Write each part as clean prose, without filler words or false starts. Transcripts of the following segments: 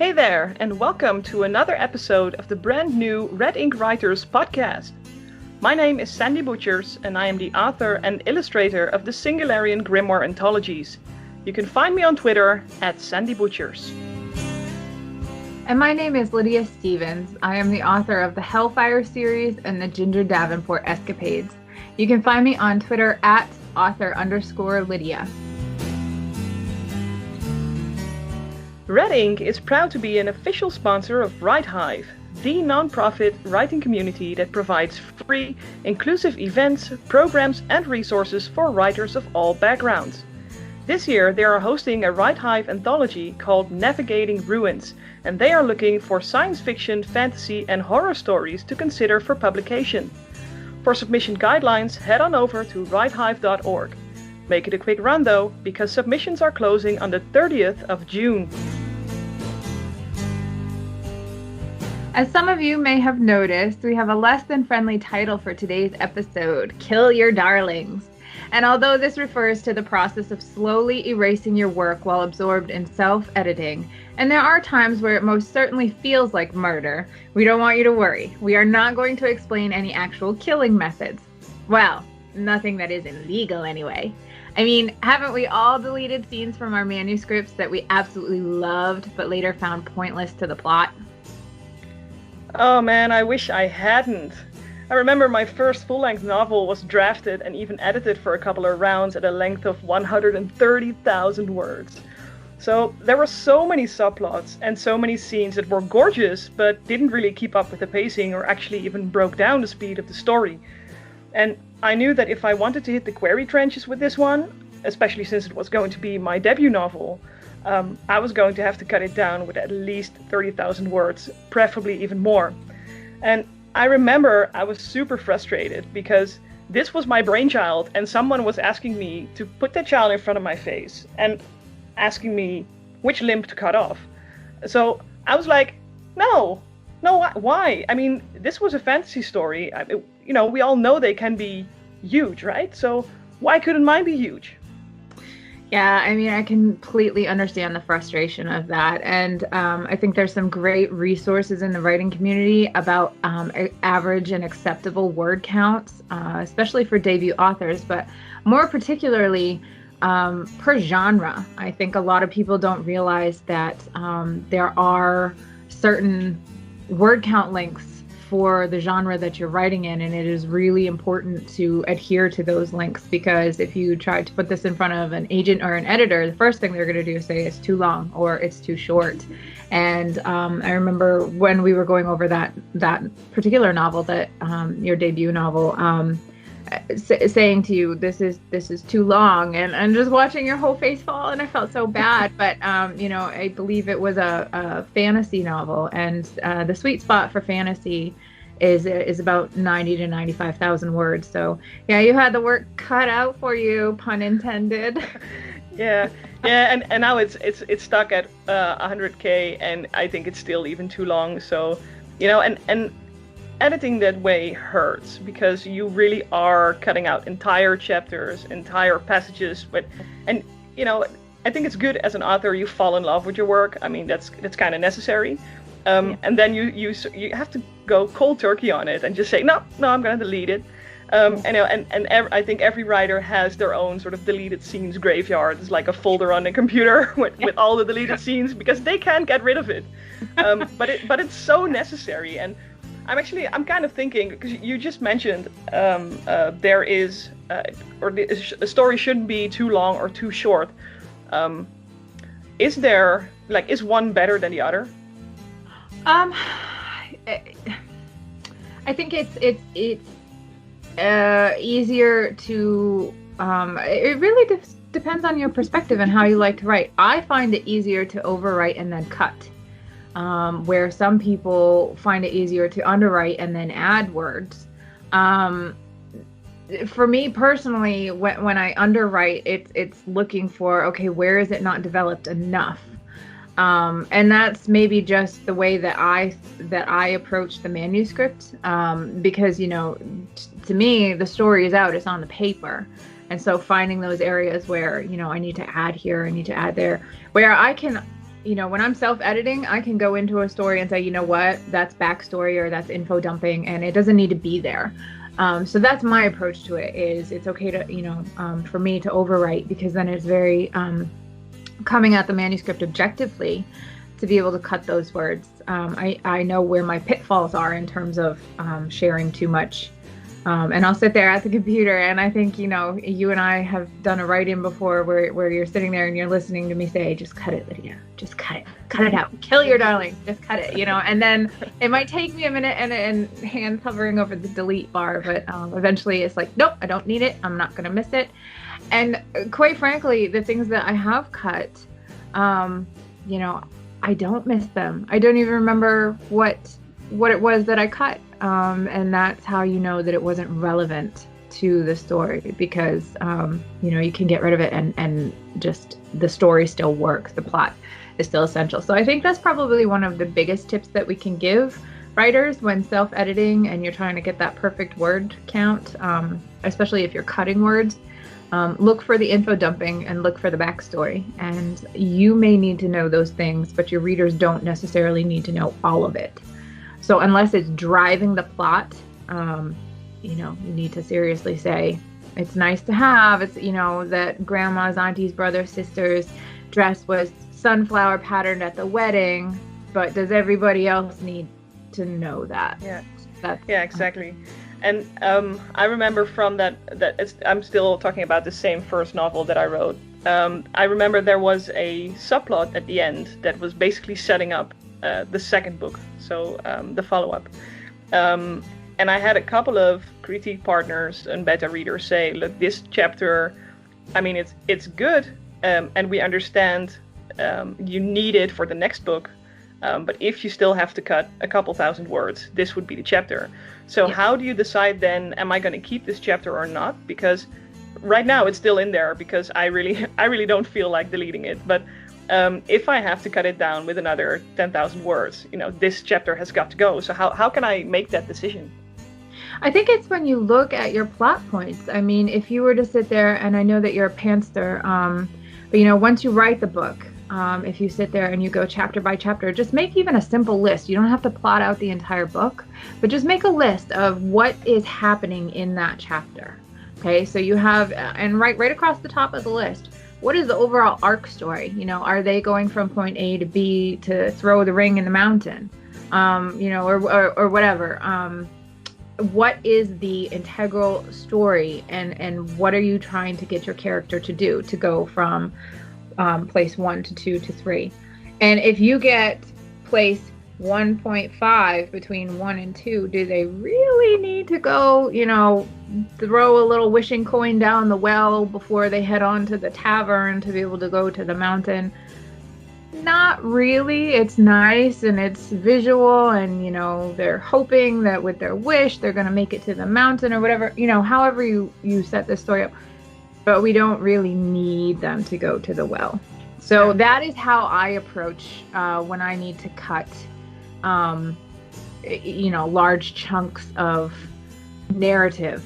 Hey there, and welcome to another episode of the brand new Red Ink Writers podcast. My name is Sandy Butchers, and I am the author and illustrator of the Singularian Grimoire anthologies. You can find me on Twitter at Sandy Butchers. And my name is Lydia Stevens. I am the author of the Hellfire series and the Ginger Davenport escapades. You can find me on Twitter at author_Lydia. Red Ink is proud to be an official sponsor of WriteHive, the non-profit writing community that provides free, inclusive events, programs, and resources for writers of all backgrounds. This year they are hosting a WriteHive anthology called Navigating Ruins, and they are looking for science fiction, fantasy, and horror stories to consider for publication. For submission guidelines, head on over to writehive.org. Make it a quick run though, because submissions are closing on the 30th of June. As some of you may have noticed, we have a less than friendly title for today's episode, Kill Your Darlings. And although this refers to the process of slowly erasing your work while absorbed in self-editing, and there are times where it most certainly feels like murder, we don't want you to worry. We are not going to explain any actual killing methods. Well, nothing that isn't legal anyway. I mean, haven't we all deleted scenes from our manuscripts that we absolutely loved but later found pointless to the plot? Oh man, I wish I hadn't. I remember my first full-length novel was drafted and even edited for a couple of rounds at a length of 130,000 words. So there were so many subplots and so many scenes that were gorgeous but didn't really keep up with the pacing or actually even broke down the speed of the story. And I knew that if I wanted to hit the query trenches with this one, especially since it was going to be my debut novel, I was going to have to cut it down with at least 30,000 words, preferably even more. And I remember I was super frustrated because this was my brainchild and someone was asking me to put that child in front of my face and asking me which limb to cut off. So I was like, no, why? I mean, this was a fantasy story. We all know they can be huge, right? So why couldn't mine be huge? Yeah, I mean, I completely understand the frustration of that. And I think there's some great resources in the writing community about average and acceptable word counts, especially for debut authors, but more particularly per genre. I think a lot of people don't realize that there are certain word count lengths for the genre that you're writing in, and it is really important to adhere to those lengths, because if you try to put this in front of an agent or an editor, the first thing they're going to do is say it's too long or it's too short. And I remember when we were going over that particular novel, that your debut novel, saying to you, this is too long, and just watching your whole face fall, and I felt so bad. But I believe it was a fantasy novel, and the sweet spot for fantasy is about 90 to 95,000 words. So yeah, you had the work cut out for you, pun intended. Yeah, and now it's stuck at 100K, and I think it's still even too long. So and editing that way hurts, because you really are cutting out entire chapters, entire passages. I think it's good as an author, you fall in love with your work. I mean, that's kind of necessary. And then you have to go cold turkey on it and just say, no, I'm going to delete it. I think every writer has their own sort of deleted scenes graveyard. It's like a folder on the computer with all the deleted scenes, because they can't get rid of it. But it's so necessary. And I'm kind of thinking, because you just mentioned a story shouldn't be too long or too short. Is one better than the other? I think it's easier to. It really depends on your perspective and how you like to write. I find it easier to overwrite and then cut. Where some people find it easier to underwrite and then add words. For me personally, when I underwrite, it's looking for, okay, where is it not developed enough? And that's maybe just the way that I approach the manuscript, because to me the story is out, it's on the paper, and so finding those areas where I need to add here, I need to add there, where I can when I'm self-editing, I can go into a story and say, you know what, that's backstory or that's info dumping, and it doesn't need to be there. So that's my approach to it. Is it's okay to, for me to overwrite, because then it's very coming at the manuscript objectively to be able to cut those words. I know where my pitfalls are in terms of sharing too much. And I'll sit there at the computer, and I think, you and I have done a write-in before where you're sitting there and you're listening to me say, just cut it, Lydia, just cut it out, kill your darling, just cut it, and then it might take me a minute and hand hovering over the delete bar, but eventually it's like, nope, I don't need it, I'm not going to miss it. And quite frankly, the things that I have cut, I don't miss them. I don't even remember what it was that I cut. And that's how you know that it wasn't relevant to the story, because, you can get rid of it and just the story still works. The plot is still essential. So I think that's probably one of the biggest tips that we can give writers when self-editing and you're trying to get that perfect word count, especially if you're cutting words. Look for the info dumping and look for the backstory. And you may need to know those things, but your readers don't necessarily need to know all of it. So unless it's driving the plot, you need to seriously say, it's nice to have, it's, that grandma's, auntie's, brother's, sister's dress was sunflower patterned at the wedding, but does everybody else need to know that? Yeah, exactly. And I remember from that I'm still talking about the same first novel that I wrote. I remember there was a subplot at the end that was basically setting up the second book, so the follow-up. And I had a couple of critique partners and beta readers say, look, this chapter, I mean, it's good, and we understand you need it for the next book, but if you still have to cut a couple thousand words, this would be the chapter. So how do you decide then, am I going to keep this chapter or not? Because right now it's still in there because I really don't feel like deleting it, but if I have to cut it down with another 10,000 words, this chapter has got to go. So how can I make that decision? I think it's when you look at your plot points. I mean, if you were to sit there, and I know that you're a pantser, but once you write the book, if you sit there and you go chapter by chapter, just make even a simple list. You don't have to plot out the entire book, but just make a list of what is happening in that chapter. Okay, so you have, and right across the top of the list, what is the overall arc story? Are they going from point A to B to throw the ring in the mountain? Or whatever. What is the integral story, and what are you trying to get your character to do to go from place 1 to 2 to 3? And if you get place 1.5 between 1 and 2, do they really need to go, throw a little wishing coin down the well before they head on to the tavern to be able to go to the mountain? Not really. It's nice and it's visual, and they're hoping that with their wish they're going to make it to the mountain or whatever, however you set this story up. But we don't really need them to go to the well. So that is how I approach when I need to cut large chunks of narrative.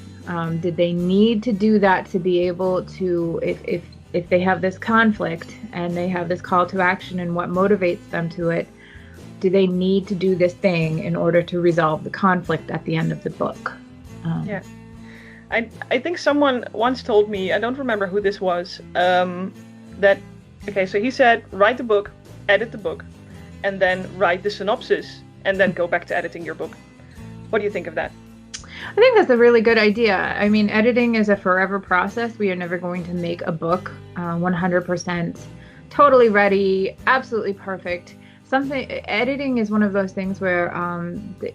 Did they need to do that to be able to, if they have this conflict and they have this call to action and what motivates them to it, do they need to do this thing in order to resolve the conflict at the end of the book? I think someone once told me, I don't remember who this was, that, okay, so he said, write the book, edit the book, and then write the synopsis, and then go back to editing your book. What do you think of that? I think that's a really good idea. I mean, editing is a forever process. We are never going to make a book 100% totally ready, absolutely perfect. Editing is one of those things where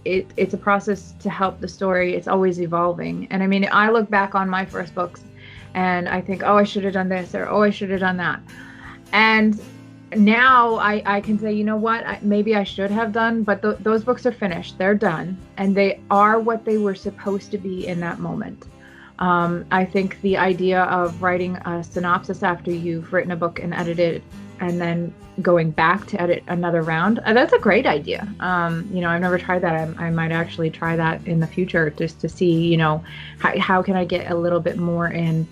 it's a process to help the story. It's always evolving. And I mean, I look back on my first books and I think, oh, I should have done this, or oh, I should have done that. And now I can say, you know what, maybe I should have done, but those books are finished. They're done. And they are what they were supposed to be in that moment. I think the idea of writing a synopsis after you've written a book and edited it, and then going back to edit another round, that's a great idea. I've never tried that. I might actually try that in the future, just to see, how can I get a little bit more in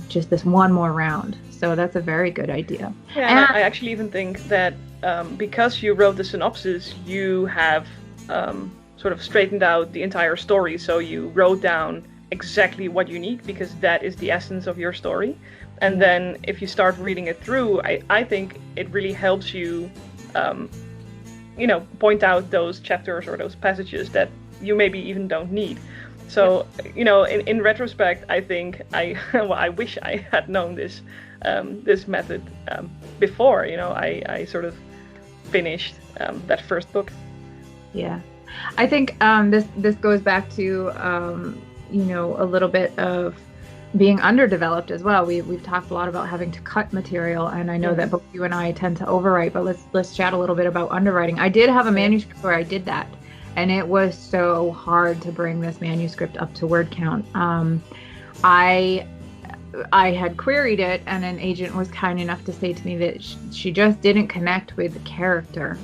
just this one more round. So that's a very good idea. Yeah, and I actually even think that because you wrote the synopsis, you have sort of straightened out the entire story. So you wrote down exactly what you need, because that is the essence of your story. And then if you start reading it through, I think it really helps you, point out those chapters or those passages that you maybe even don't need. So, in retrospect, I think I wish I had known this method before, I sort of finished that first book. Yeah. I think this goes back to, a little bit of being underdeveloped as well. We've talked a lot about having to cut material, and I know that both you and I tend to overwrite, but let's chat a little bit about underwriting. I did have a manuscript where I did that, and it was so hard to bring this manuscript up to word count. I had queried it, and an agent was kind enough to say to me that she just didn't connect with the character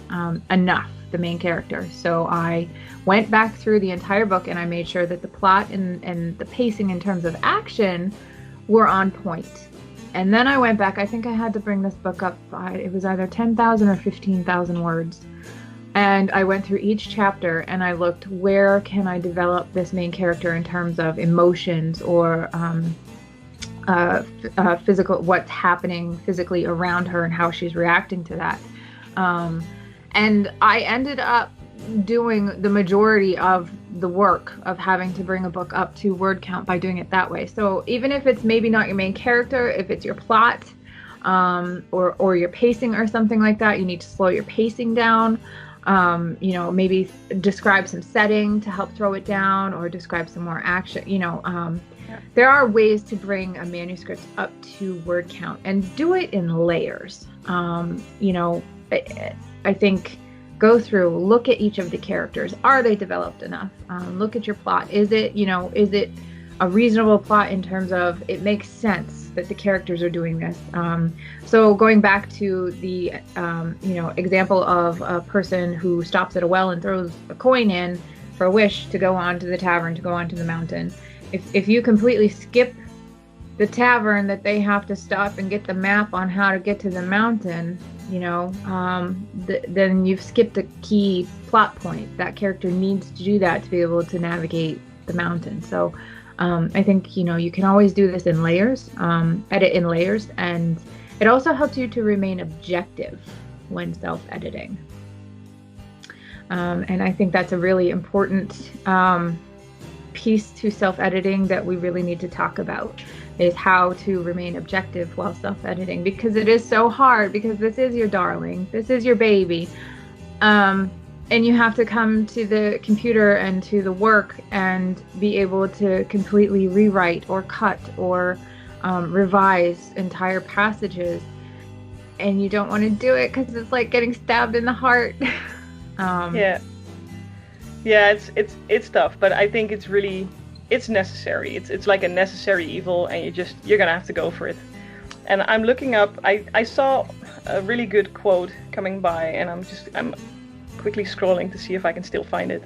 enough, the main character. So I went back through the entire book, and I made sure that the plot and the pacing in terms of action were on point. And then I went back. I think I had to bring this book up. It was either 10,000 or 15,000 words. And I went through each chapter, and I looked, where can I develop this main character in terms of emotions or physical, what's happening physically around her and how she's reacting to that. And I ended up doing the majority of the work of having to bring a book up to word count by doing it that way. So even if it's maybe not your main character, if it's your plot or your pacing or something like that, you need to slow your pacing down. Maybe describe some setting to help throw it down, or describe some more action. There are ways to bring a manuscript up to word count, and do it in layers. I think go through, look at each of the characters. Are they developed enough? Look at your plot. Is it a reasonable plot in terms of it makes sense that the characters are doing this? So going back to the example of a person who stops at a well and throws a coin in for a wish to go on to the tavern, to go on to the mountain. If you completely skip the tavern that they have to stop and get the map on how to get to the mountain, then you've skipped a key plot point. That character needs to do that to be able to navigate the mountain. So I think, you can always do this in layers, edit in layers, and it also helps you to remain objective when self-editing. And I think that's a really important piece to self-editing that we really need to talk about, is how to remain objective while self-editing, because it is so hard, because this is your darling, this is your baby, and you have to come to the computer and to the work and be able to completely rewrite or cut or revise entire passages, and you don't want to do it because it's like getting stabbed in the heart. It's tough, but I think it's necessary. It's like a necessary evil, and you're gonna have to go for it. And I'm looking up, I saw a really good quote coming by, and I'm quickly scrolling to see if I can still find it.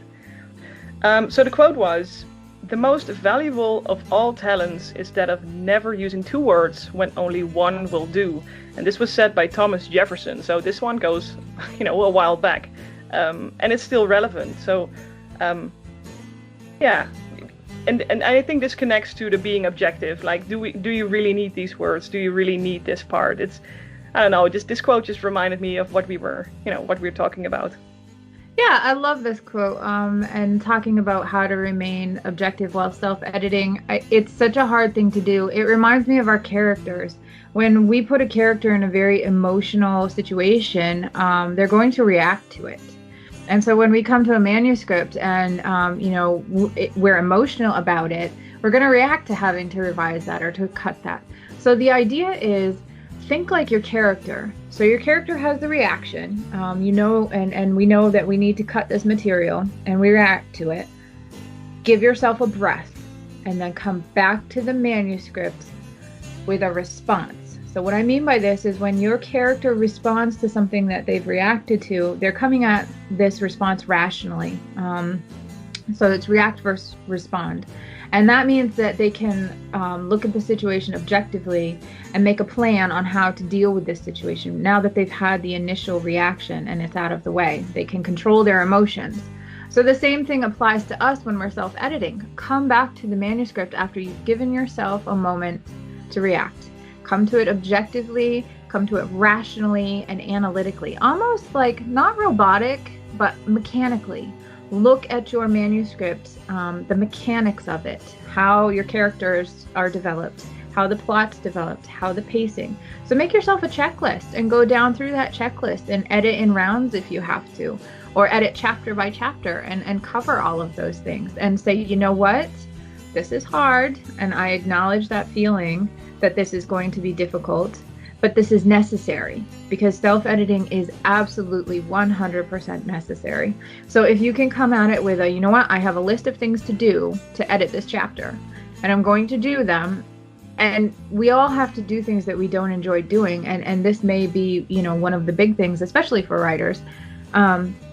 So the quote was, "The most valuable of all talents is that of never using two words when only one will do." And this was said by Thomas Jefferson. So this one goes, a while back, and it's still relevant. So, And I think this connects to the being objective. Like, do you really need these words? Do you really need this part? I don't know. This quote just reminded me of what we were talking about. Yeah, I love this quote. And talking about how to remain objective while self-editing, it's such a hard thing to do. It reminds me of our characters. When we put a character in a very emotional situation, they're going to react to it. And so when we come to a manuscript and, we're emotional about it, we're going to react to having to revise that or to cut that. So the idea is, think like your character. So your character has the reaction, and we know that we need to cut this material, and we react to it. Give yourself a breath, and then come back to the manuscript with a response. So what I mean by this is, when your character responds to something that they've reacted to, they're coming at this response rationally. So it's react versus respond. And that means that they can look at the situation objectively and make a plan on how to deal with this situation. Now that they've had the initial reaction and it's out of the way, they can control their emotions. So the same thing applies to us when we're self-editing. Come back to the manuscript after you've given yourself a moment to react. Come to it objectively, come to it rationally and analytically, almost like not robotic, but mechanically. Look at your manuscript, the mechanics of it, how your characters are developed, how the plot's developed, how the pacing. So make yourself a checklist and go down through that checklist and edit in rounds if you have to, or edit chapter by chapter and cover all of those things and say, you know what, this is hard and I acknowledge that feeling that this is going to be difficult, but this is necessary because self-editing is absolutely 100% necessary. So if you can come at it with a, you know what, I have a list of things to do to edit this chapter and I'm going to do them. And we all have to do things that we don't enjoy doing. And this may be, you know, one of the big things, especially for writers.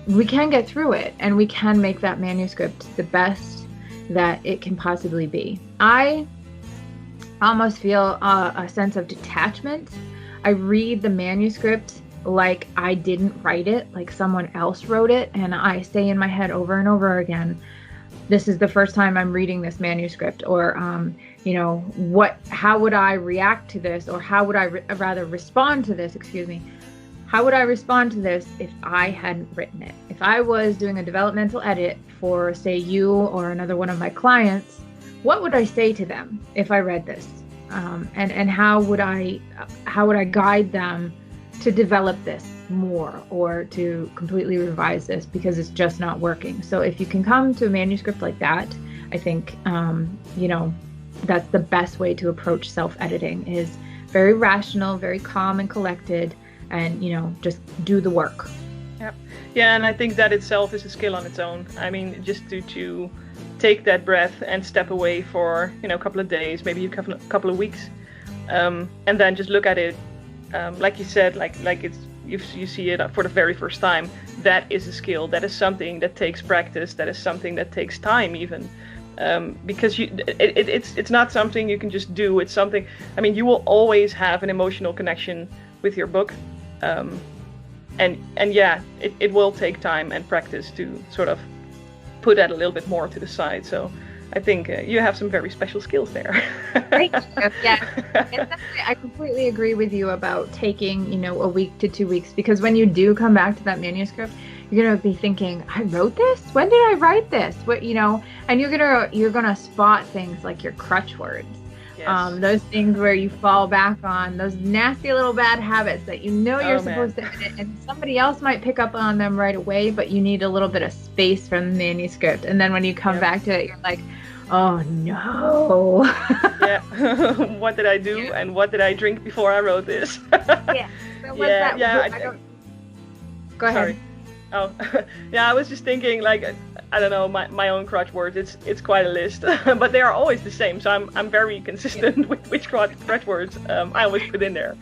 We can get through it and we can make that manuscript the best that it can possibly be. I almost feel a sense of detachment. I read the manuscript like I didn't write it, like someone else wrote it, and I say in my head over and over again, this is the first time I'm reading this manuscript, or you know, how would I react to this, or how would I rather respond to this, how would I respond to this if I hadn't written it? If I was doing a developmental edit for, say, you or another one of my clients, what would I say to them if I read this? And how would I guide them to develop this more or to completely revise this because it's just not working? So if you can come to a manuscript like that, I think, you know, that's the best way to approach self-editing, is very rational, very calm and collected, and, you know, just do the work. Yep. Yeah, and I think that itself is a skill on its own. I mean, just to take that breath and step away for, you know, a couple of days, maybe a couple of weeks, and then just look at it, like you said, like it's you see it for the very first time. That is a skill. That is something that takes practice. That is something that takes time, even, because it's not something you can just do. It's something. I mean, you will always have an emotional connection with your book, and yeah, it will take time and practice to sort of put that a little bit more to the side. So I think you have some very special skills there. Thank you. Yeah, I completely agree with you about taking, you know, a week to 2 weeks, because when you do come back to that manuscript, you're gonna be thinking, I wrote this? When did I write this? What, you know, and you're gonna spot things like your crutch words. Yes. Those things where you fall back on, those nasty little bad habits that you know you're supposed to edit, and somebody else might pick up on them right away, but you need a little bit of space from the manuscript. And then when you come back to it, you're like, oh no. Yeah. What did I do? And what did I drink before I wrote this? Yeah. So Go ahead. Sorry. Oh, yeah, I was just thinking, like, I don't know, my own crutch words, it's quite a list, but they are always the same, so I'm very consistent with which crutch words I always put in there.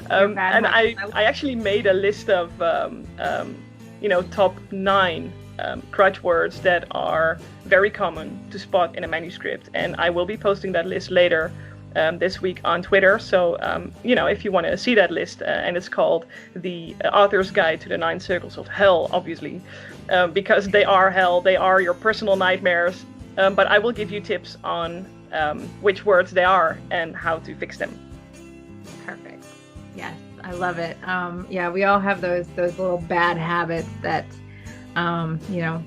And I actually made a list of, you know, top 9 crutch words that are very common to spot in a manuscript, and I will be posting that list later this week on Twitter. So, you know, if you want to see that list, and it's called The Author's Guide to the 9 Circles of Hell, obviously, because they are hell, they are your personal nightmares, but I will give you tips on which words they are and how to fix them. Perfect. Yes, I love it. Yeah, we all have those little bad habits that, you know,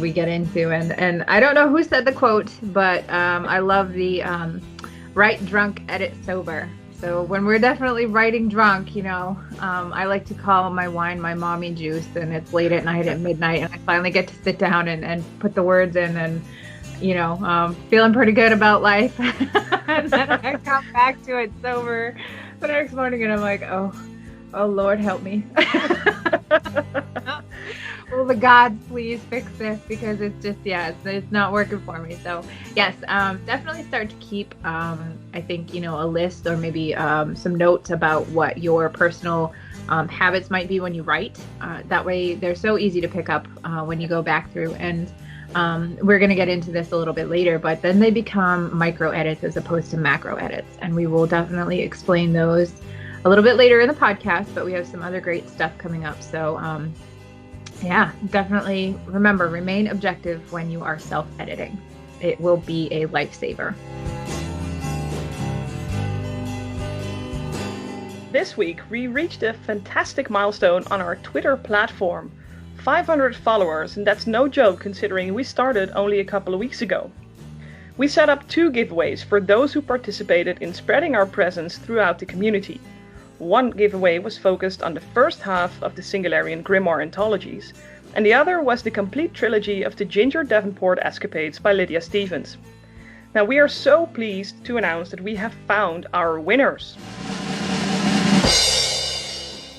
we get into, and I don't know who said the quote, but I love the write drunk, edit sober. So when we're definitely writing drunk, you know, I like to call my wine my mommy juice, and it's late at night at midnight, and I finally get to sit down and put the words in, and, you know, feeling pretty good about life. And then I come back to it sober the next morning, and I'm like, oh Lord, help me. Will the gods please fix this, because it's just, yeah, it's not working for me. So yes, definitely start to keep, I think, you know, a list, or maybe some notes about what your personal habits might be when you write. That way they're so easy to pick up when you go back through. And We're going to get into this a little bit later, but then they become micro edits as opposed to macro edits. And we will definitely explain those a little bit later in the podcast, but we have some other great stuff coming up. So yeah, definitely remember, remain objective when you are self-editing. It will be a lifesaver. This week, we reached a fantastic milestone on our Twitter platform. 500 followers, and that's no joke considering we started only a couple of weeks ago. We set up 2 giveaways for those who participated in spreading our presence throughout the community. One giveaway was focused on the first half of the Singularian Grimoire anthologies, and the other was the complete trilogy of the Ginger Davenport escapades by Lydia Stevens. Now, we are so pleased to announce that we have found our winners.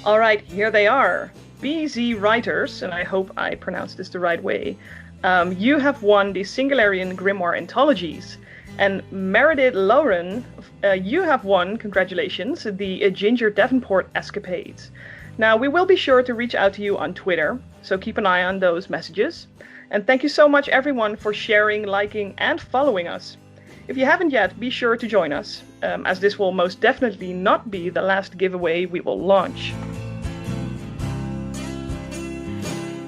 Alright, here they are. BZ Writers, and I hope I pronounced this the right way, you have won the Singularian Grimoire anthologies. And Meredith Lauren, you have won, congratulations, the Ginger Davenport escapades. Now, we will be sure to reach out to you on Twitter, so keep an eye on those messages. And thank you so much, everyone, for sharing, liking, and following us. If you haven't yet, be sure to join us, as this will most definitely not be the last giveaway we will launch.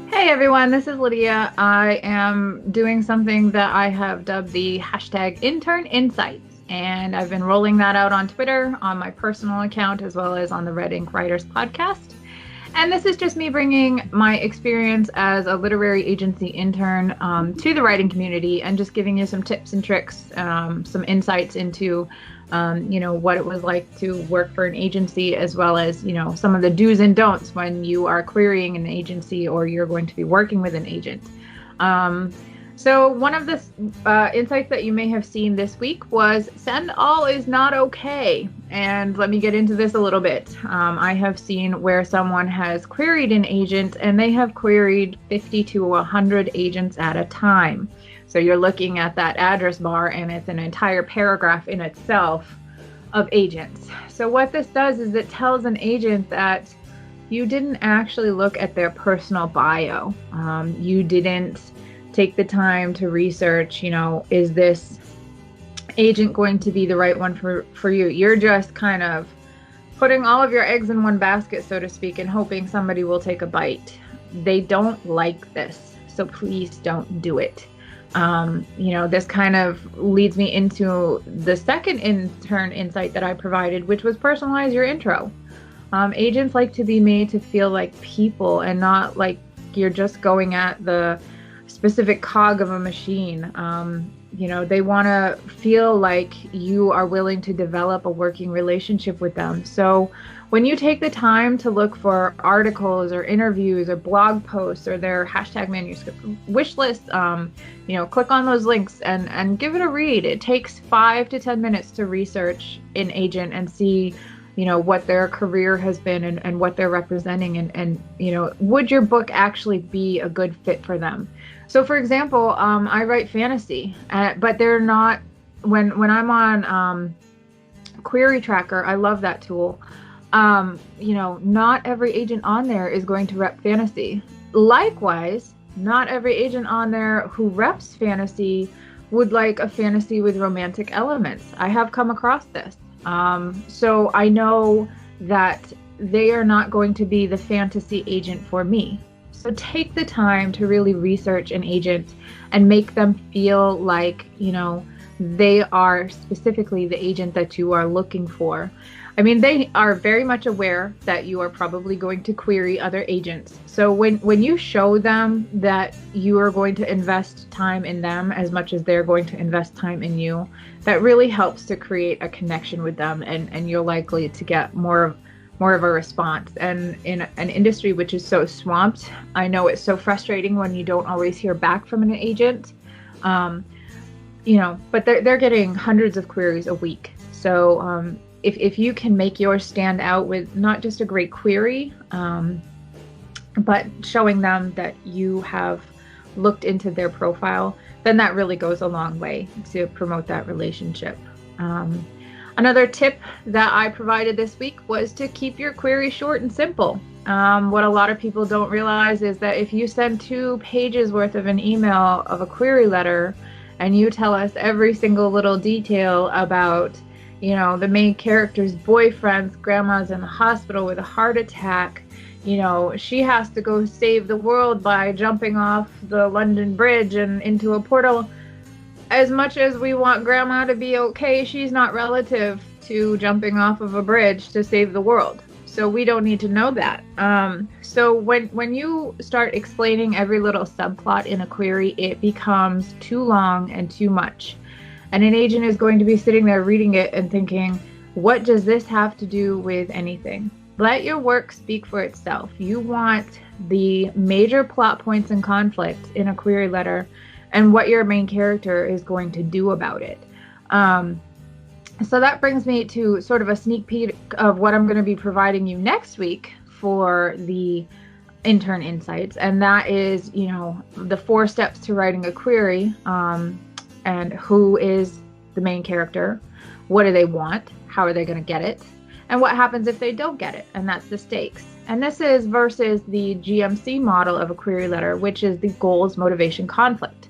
Hey everyone, this is Lydia. I am doing something that I have dubbed the hashtag Intern Insights, and I've been rolling that out on Twitter, on my personal account, as well as on the Red Ink Writers podcast. And this is just me bringing my experience as a literary agency intern to the writing community, and just giving you some tips and tricks, some insights into what it was like to work for an agency, as well as, some of the do's and don'ts when you are querying an agency or you're going to be working with an agent. So one of the insights that you may have seen this week was send all is not okay. And let me get into this a little bit. I have seen where someone has queried an agent and they have queried 50 to 100 agents at a time. So you're looking at that address bar and it's an entire paragraph in itself of agents. So what this does is it tells an agent that you didn't actually look at their personal bio. You didn't take the time to research, is this agent going to be the right one for you? You're just kind of putting all of your eggs in one basket, so to speak, and hoping somebody will take a bite. They don't like this, so please don't do it. This kind of leads me into the second intern insight that I provided, which was personalize your intro. Agents like to be made to feel like people and not like you're just going at the specific cog of a machine. They want to feel like you are willing to develop a working relationship with them. So when you take the time to look for articles or interviews or blog posts or their hashtag manuscript wish list, click on those links and give it a read. It takes 5 to 10 minutes to research an agent and see, what their career has been and what they're representing and would your book actually be a good fit for them? So for example, I write fantasy, but they're not, when I'm on Query Tracker, I love that tool. Not every agent on there is going to rep fantasy. Likewise, not every agent on there who reps fantasy would like a fantasy with romantic elements. I have come across this. So I know that they are not going to be the fantasy agent for me. So take the time to really research an agent and make them feel like, they are specifically the agent that you are looking for. I mean, they are very much aware that you are probably going to query other agents. So when you show them that you are going to invest time in them as much as they're going to invest time in you, that really helps to create a connection with them, and you're likely to get more of a response. And in an industry which is so swamped, I know it's so frustrating when you don't always hear back from an agent. But they're getting hundreds of queries a week. So if you can make yours stand out with not just a great query, but showing them that you have looked into their profile, then that really goes a long way to promote that relationship. Another tip that I provided this week was to keep your query short and simple. What a lot of people don't realize is that if you send 2 pages worth of an email of a query letter and you tell us every single little detail about, the main character's boyfriend's grandma's in the hospital with a heart attack, she has to go save the world by jumping off the London Bridge and into a portal. As much as we want grandma to be okay, she's not relative to jumping off of a bridge to save the world. So we don't need to know that. So when you start explaining every little subplot in a query, it becomes too long and too much. And an agent is going to be sitting there reading it and thinking, what does this have to do with anything? Let your work speak for itself. You want the major plot points and conflicts in a query letter and what your main character is going to do about it. So that brings me to sort of a sneak peek of what I'm going to be providing you next week for the intern insights. And that is, the 4 steps to writing a query, and who is the main character, what do they want, how are they going to get it, and what happens if they don't get it, and that's the stakes. And this is versus the GMC model of a query letter, which is the goals, motivation, conflict.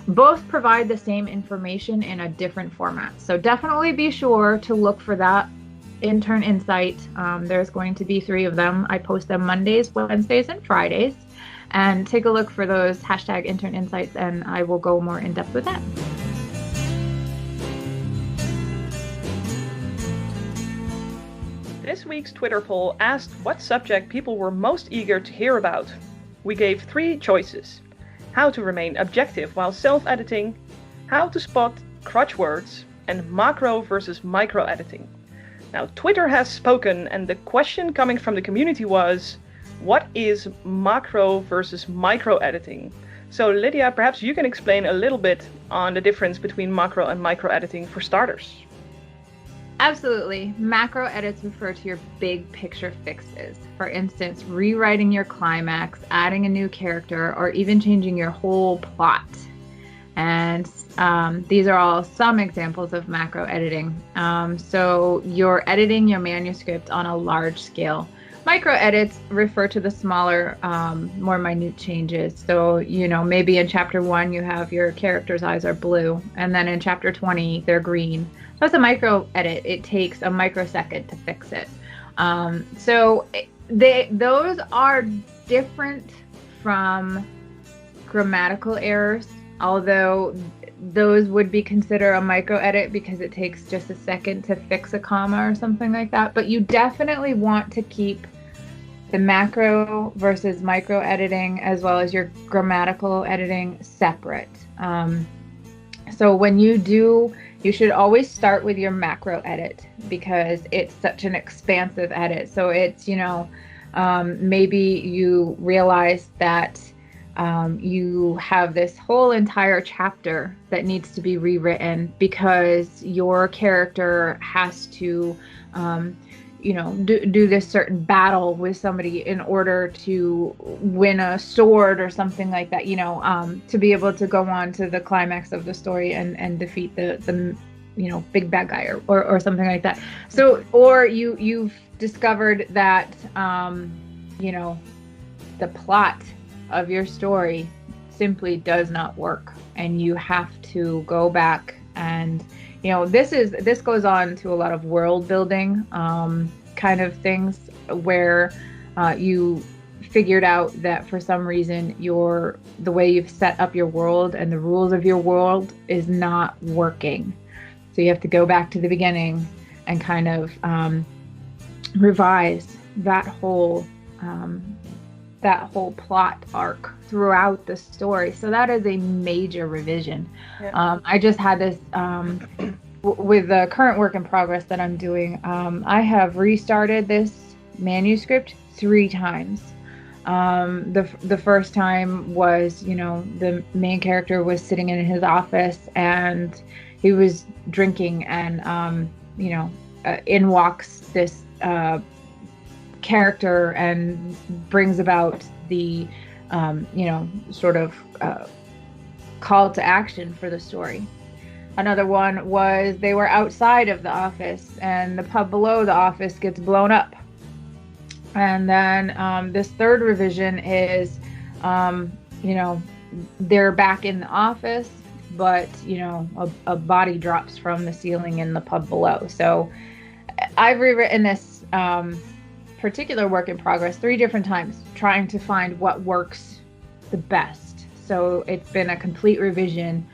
Both provide the same information in a different format. So definitely be sure to look for that intern insight. There's going to be 3 of them. I post them Mondays, Wednesdays, and Fridays. And take a look for those hashtag intern insights, and I will go more in depth with that. This week's Twitter poll asked what subject people were most eager to hear about. We gave 3 choices: how to remain objective while self-editing, how to spot crutch words, and macro versus micro editing. Now, Twitter has spoken, and the question coming from the community was, what is macro versus micro editing? So Lydia, perhaps you can explain a little bit on the difference between macro and micro editing for starters. Absolutely. Macro edits refer to your big picture fixes. For instance, rewriting your climax, adding a new character, or even changing your whole plot. And these are all some examples of macro editing. So you're editing your manuscript on a large scale. Micro edits refer to the smaller, more minute changes. So, maybe in chapter 1, you have your character's eyes are blue, and then in chapter 20, they're green. That's a micro edit. It takes a microsecond to fix it. So those are different from grammatical errors, although those would be considered a micro edit because it takes just a second to fix a comma or something like that. But you definitely want to keep the macro versus micro editing as well as your grammatical editing separate. So when you do, you should always start with your macro edit because it's such an expansive edit. So it's, maybe you realize that you have this whole entire chapter that needs to be rewritten because your character has to, do this certain battle with somebody in order to win a sword or something like that, to be able to go on to the climax of the story and defeat the big bad guy or something like that. So, or you've discovered that, the plot of your story simply does not work and you have to go back and this goes on to a lot of world building kind of things where you figured out that for some reason the way you've set up your world and the rules of your world is not working. So you have to go back to the beginning and kind of revise that whole plot arc throughout the story. So that is a major revision. Yeah. I just had this with the current work in progress that I'm doing. I have restarted this manuscript 3 times. The first time was, the main character was sitting in his office and he was drinking and, in walks this character and brings about the, sort of call to action for the story. Another one was they were outside of the office and the pub below the office gets blown up. And then this third revision is, you know, they're back in the office, but, you know, a body drops from the ceiling in the pub below. So I've rewritten this particular work in progress 3 different times, trying to find what works the best. So it's been a complete revision.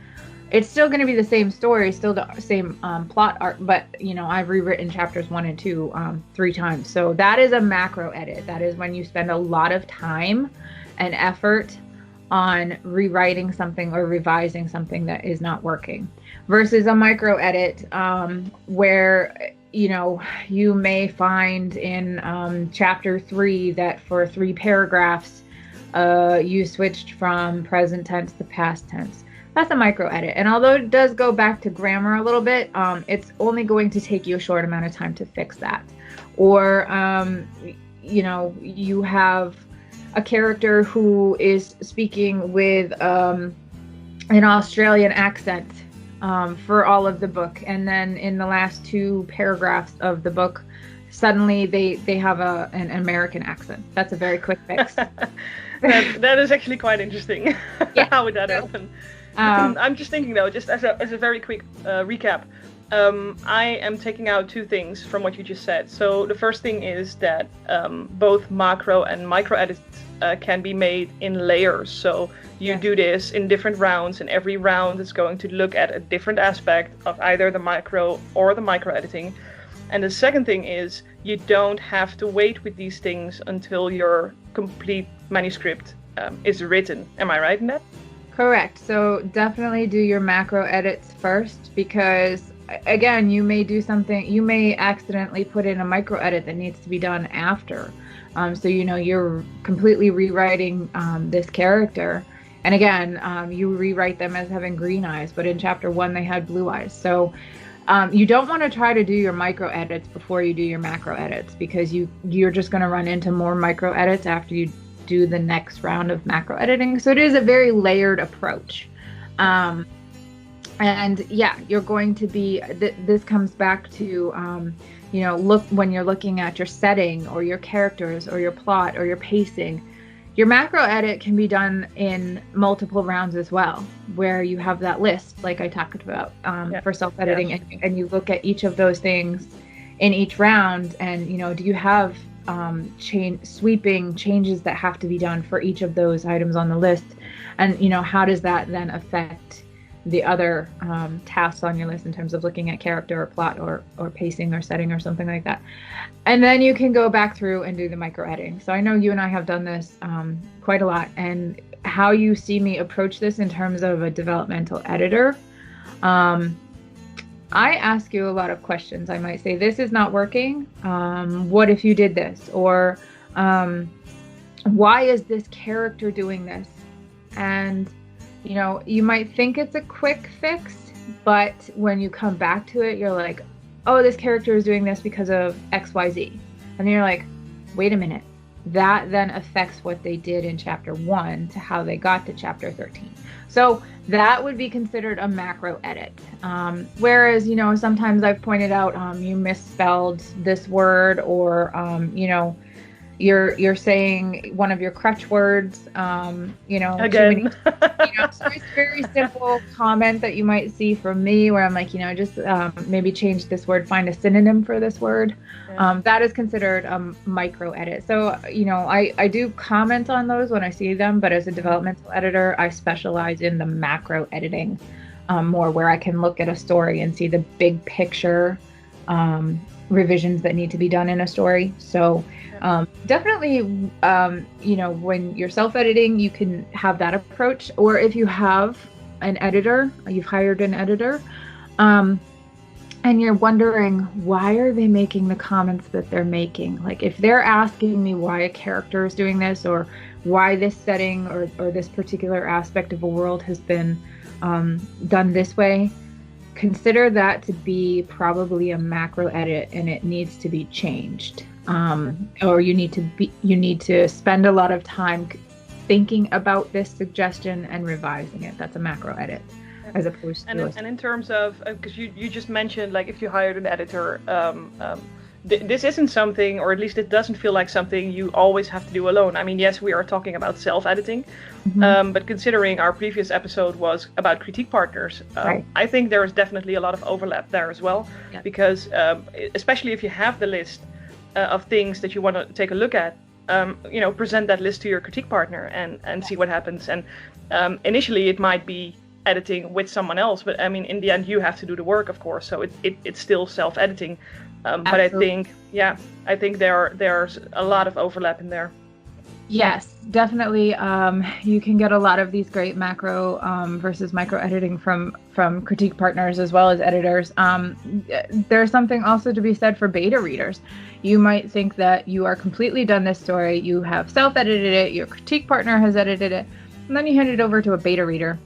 It's still going to be the same story, still the same plot arc, but, you know, I've rewritten chapters 1 and 2 3 times. So that is a macro edit. That is when you spend a lot of time and effort on rewriting something or revising something that is not working, versus a micro edit where, you know, you may find in chapter 3 that for 3 paragraphs you switched from present tense to past tense. That's a micro edit. And although it does go back to grammar a little bit, it's only going to take you a short amount of time to fix that. Or, you know, you have a character who is speaking with an Australian accent for all of the book. And then in the last 2 paragraphs of the book, suddenly they have an American accent. That's a very quick fix. that is actually quite interesting. Yeah. How would that happen? I'm just thinking though, just as a very quick recap, I am taking out 2 things from what you just said. So the first thing is that both macro and micro edits can be made in layers. So you do this in different rounds, and every round is going to look at a different aspect of either the macro or the micro editing. And the second thing is you don't have to wait with these things until your complete manuscript is written. Am I right in that? Correct. So definitely do your macro edits first, because again, you may do something, you may accidentally put in a micro edit that needs to be done after. So, you know, you're completely rewriting this character. And again, you rewrite them as having green eyes, but in chapter 1, they had blue eyes. So you don't want to try to do your micro edits before you do your macro edits, because you're just going to run into more micro edits after you do the next round of macro editing. So it is a very layered approach. And yeah, you're going to be, this comes back to, you know, when you're looking at your setting or your characters or your plot or your pacing, your macro edit can be done in multiple rounds as well, where you have that list, like I talked about for self-editing, and you look at each of those things in each round, and, you know, do you have sweeping changes that have to be done for each of those items on the list, and, you know, how does that then affect the other tasks on your list in terms of looking at character or plot or pacing or setting or something like that. And then you can go back through and do the micro editing. So I know you and I have done this quite a lot, and how you see me approach this in terms of a developmental editor, I ask you a lot of questions. I might say, this is not working. What if you did this? Or why is this character doing this? And, you know, you might think it's a quick fix, but when you come back to it, you're like, oh, this character is doing this because of XYZ. And then you're like, wait a minute. That then affects what they did in chapter 1 to how they got to chapter 13. So that would be considered a macro edit. Whereas, you know, sometimes I've pointed out you misspelled this word, or, you know, you're saying one of your crutch words, you know, again. Too many, you know, so it's a very simple comment that you might see from me where I'm like, you know, just maybe change this word, find a synonym for this word. Yeah. That is considered a micro edit. So, you know, I do comment on those when I see them, but as a developmental editor, I specialize in the macro editing more, where I can look at a story and see the big picture revisions that need to be done in a story. So definitely, you know, when you're self-editing, you can have that approach. Or if you have an editor, you've hired an editor, and you're wondering, why are they making the comments that they're making? Like, if they're asking me why a character is doing this, or why this setting or this particular aspect of a world has been done this way, consider that to be probably a macro edit, and it needs to be changed. Or you need to spend a lot of time thinking about this suggestion and revising it. That's a macro edit. as opposed to And in terms of, because you just mentioned, like, if you hired an editor, this isn't something, or at least it doesn't feel like something you always have to do alone. I mean, yes, we are talking about self-editing, but considering our previous episode was about critique partners, Right. I think there is definitely a lot of overlap there as well, Yeah. because especially if you have the list of things that you want to take a look at, present that list to your critique partner and see what happens. And initially it might be editing with someone else, but I mean, in the end, you have to do the work, of course. So it's still self-editing. But I think there's a lot of overlap in there. Yes, definitely. You can get a lot of these great macro versus micro editing from critique partners as well as editors. There's something also to be said for beta readers. You might think that you are completely done this story, you have self-edited it, your critique partner has edited it, and then you hand it over to a beta reader.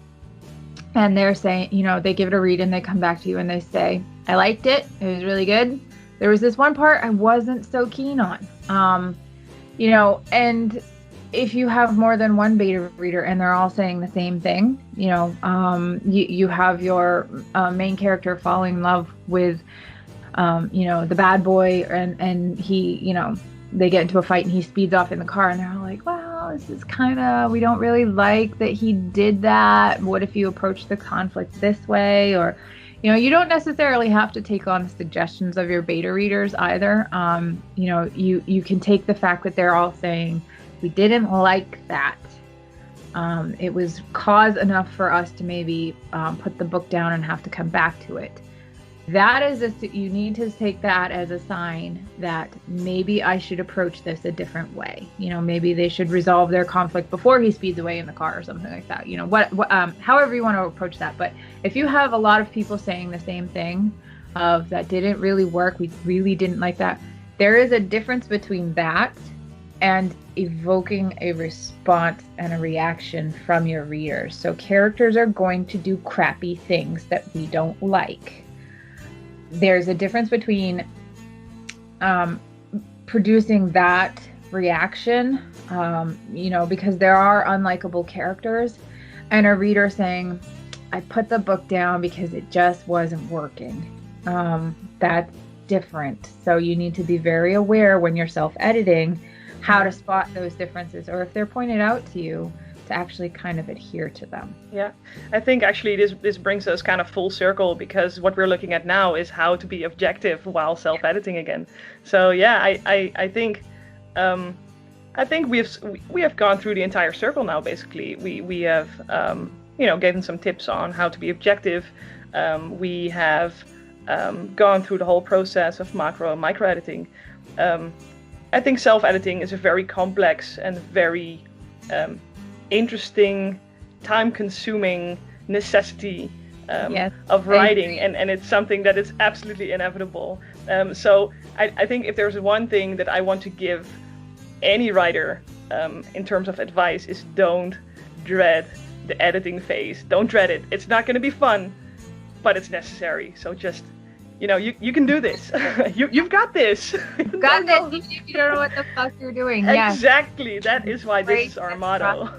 And they're saying, they give it a read and they come back to you and they say, I liked it. It was really good. There was this one part I wasn't so keen on. And if you have more than one beta reader and they're all saying the same thing, you have your main character falling in love with, the bad boy and he, they get into a fight and he speeds off in the car and they're all like, wow, this is we don't really like that he did that. What if you approach the conflict this way? Or, you don't necessarily have to take on the suggestions of your beta readers either. You can take the fact that they're all saying, we didn't like that. It was cause enough for us to maybe put the book down and have to come back to it. That is you need to take that as a sign that maybe I should approach this a different way. Maybe they should resolve their conflict before he speeds away in the car or something like that. However you want to approach that. But if you have a lot of people saying the same thing of that didn't really work, we really didn't like that, there is a difference between that and evoking a response and a reaction from your readers. So characters are going to do crappy things that we don't like. There's a difference between producing that reaction, because there are unlikable characters, and a reader saying, I put the book down because it just wasn't working. That's different. So you need to be very aware when you're self-editing how to spot those differences, or if they're pointed out to you, to actually kind of adhere to them. Yeah, I think actually this brings us kind of full circle, because what we're looking at now is how to be objective while self-editing again. So yeah, I think we have gone through the entire circle now. Basically, we have given some tips on how to be objective. We have gone through the whole process of macro and micro editing. I think self-editing is a very complex and very interesting, time-consuming necessity of writing, and it's something that is absolutely inevitable. So I think if there's one thing that I want to give any writer in terms of advice, is don't dread the editing phase. Don't dread it. It's not going to be fun, but it's necessary. So just, you can do this. You've got this. You've got this. You don't know what the fuck you're doing. Exactly. That is why this is our motto.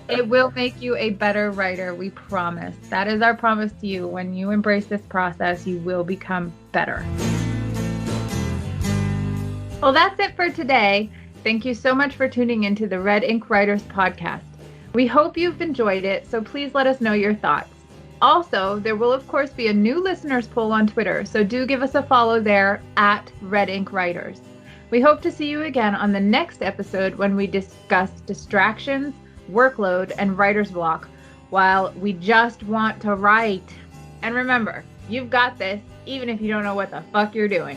It will make you a better writer, we promise. That is our promise to you. When you embrace this process, you will become better. Well, that's it for today. Thank you so much for tuning into the Red Ink Writers podcast. We hope you've enjoyed it, so please let us know your thoughts. Also, there will of course be a new listeners poll on Twitter, so do give us a follow there at Red Ink Writers. We hope to see you again on the next episode when we discuss distractions, workload, and writer's block while we just want to write. And remember, you've got this, even if you don't know what the fuck you're doing.